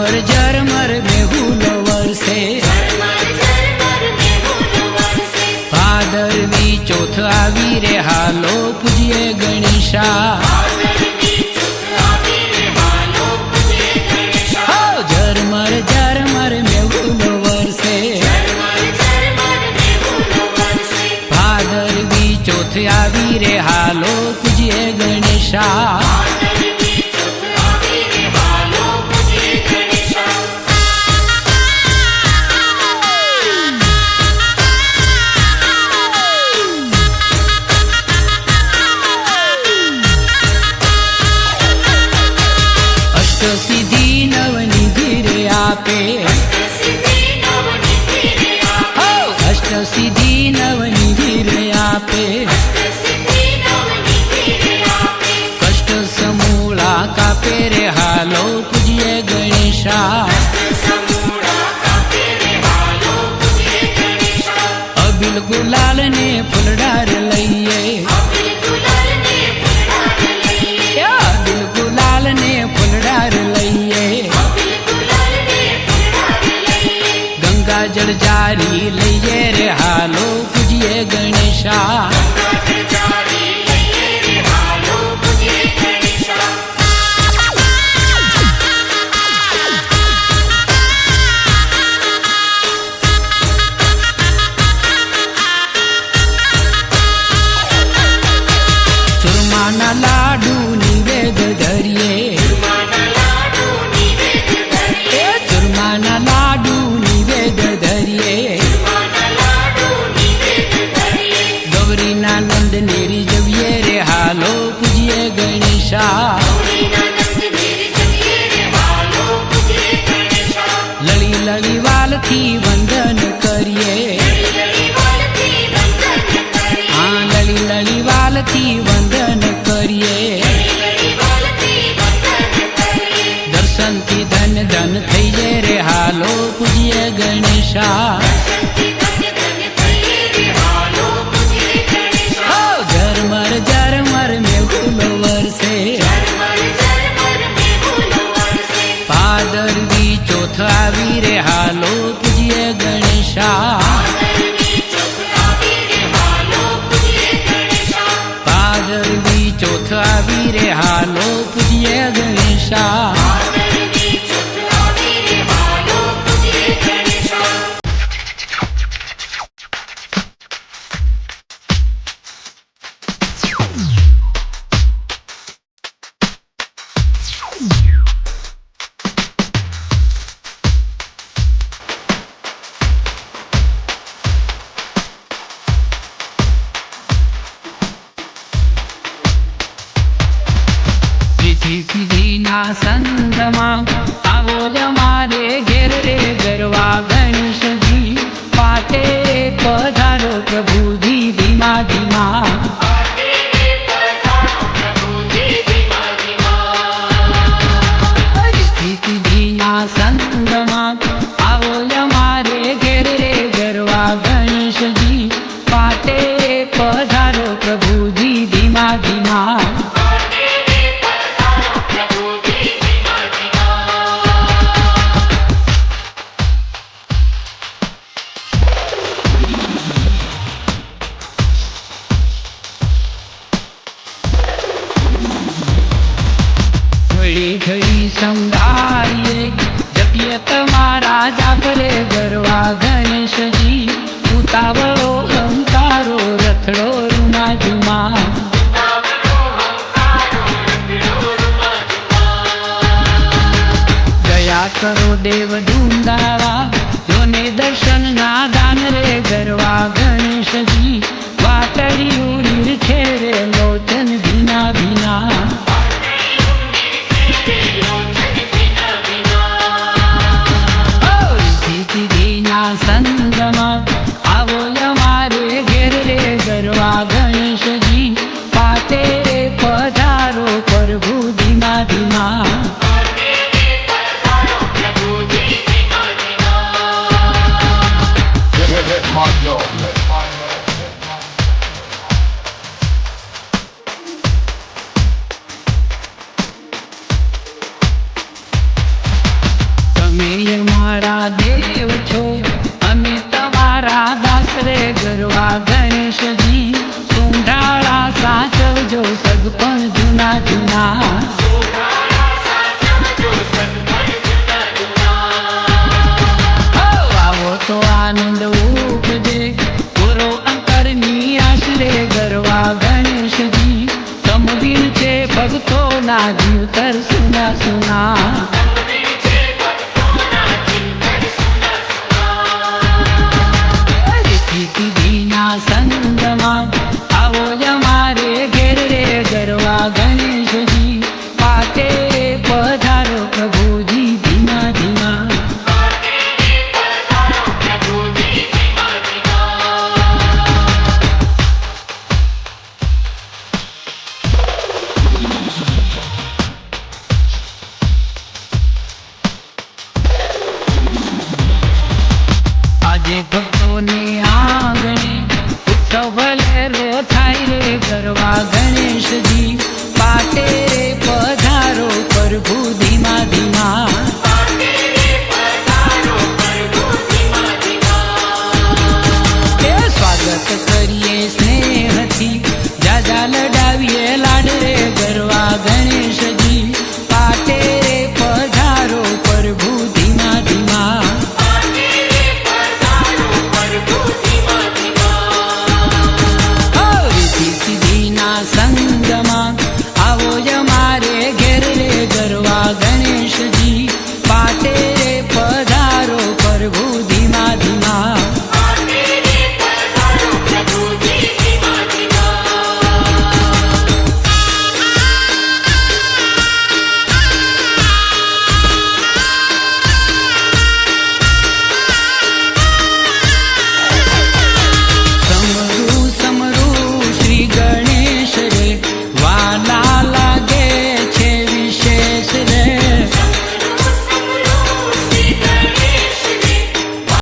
ઝરમર ઝરમર મેહુલો વરસે, ભાદરવી ચોથ આવી રે હાલો પૂજીએ ગણેશા. ઝરમર ઝરમર મેહુલો વરસે, ભાદરવી ચોથ આવી રે હાલો પૂજીએ ગણેશા. સિદ્ધિ નવનિધિ રે આપે, અષ્ટ સિદ્ધિ નવનિધિ રે આપે, કષ્ટ સમૂળા કાપે રે હાલો પૂજીએ ગણેશા. અબિલ ગુલાલ ને ફૂલડાર લઈએ, અબિલ ગુલાલ ને ફૂલડાર લઈએ, ગંગા જળ જારી લઈએ રે હાલો પૂજીએ ગણેશા. ચૂરમાના લાડુ નિવેદ ધરીએ, ચૂરમાના લાડુ નિવેદ ધરીએ, ગૌરીના નંદ ને રીઝવીએ રે હાલો પૂજીએ ગણેશા. લળી લળી વાલથી વંદન કરીએ, હા લળી લળી વાલથી વંદન કરીએ, દર્શનથી ધન ધન થઈએ રે હાલો પૂજીએ ગણેશા. ઝરમર ઝરમર મેહુલો વરસે, ભાદરવી ચોથ આવી રે હાલો પૂજીએ ગણેશા. ભાદરવી ચોથ આવી રે હાલો પૂજીએ ગણેશા. સિદ્ધિના સંગમાં આવો જ મારે ઘેર રે ગરવા ગણેશજી. પાટે પધારો પ્રભુજી ધીમા ધીમા, સિદ્ધિના સંગમાં આવો જ મારે ઘેર રે ગરવા ગણેશજી. પાટે પધારો પ્રભુજી ધીમા ધીમા. ઘડી ઘડી સંભાળીએ જપીએ તમારા જાપરે ગરવા ગણેશજી. ઉતાવળો અંકારો રથડો રૂમા જુમા, દયા કરો દેવ ધૂંધારા જોને દર્શન ના દાન રે ગરવા ગણેશજી. વાતળિયું નીરખે રે લોચન ભીના ભીના, સંગમાં આવો અમારે ઘેર રે ગરવા ગણેશજી. પાતે પધારો પ્રભુ ધીમા ધીમા. પ્રિય મારા દેવ છો, અમે તમારા દાસ રે ગરવા ગણેશજી. સુંઢાળા સાચવજો સગપણ જૂના જૂના. આવો તો આનંદ ઉપજે પૂરો અંતરની આશરે ગરવા ગણેશજી. સમવીર છે ભક્તોના જીવતર સુના સુના. સિદ્ધિના સંગમાં આવો અમારે ઘેર રે ગરવા ગણેશજી. પાટે પધારો પ્રભુજી ધીમા ધીમા. આજે ભક્તોને